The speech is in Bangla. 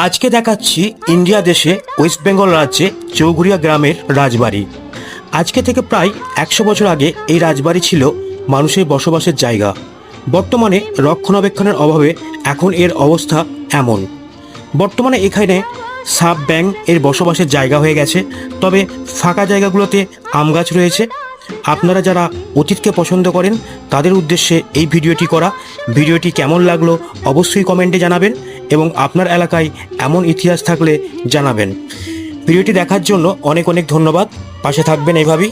আজকে দেখাচ্ছি ইন্ডিয়া দেশে ওয়েস্ট বেঙ্গল রাজ্যে চৌঘুরিয়া গ্রামের রাজবাড়ি। আজকে থেকে প্রায় 100 বছর আগে এই রাজবাড়ি ছিল মানুষের বসবাসের জায়গা। বর্তমানে রক্ষণাবেক্ষণের অভাবে এখন এর অবস্থা এমন। বর্তমানে এখানে সাপ ব্যাঙ এর বসবাসের জায়গা হয়ে গেছে, তবে ফাঁকা জায়গাগুলোতে আম গাছ রয়েছে। আপনারা যারা অতীতকে পছন্দ করেন তাদের উদ্দেশ্যে এই ভিডিওটি করা। ভিডিওটি কেমন লাগলো অবশ্যই কমেন্টে জানাবেন এবং আপনার এলাকায় এমন ইতিহাস থাকলে জানাবেন। ভিডিওটি দেখার জন্য অনেক অনেক ধন্যবাদ। পাশে থাকবেন এইভাবেই।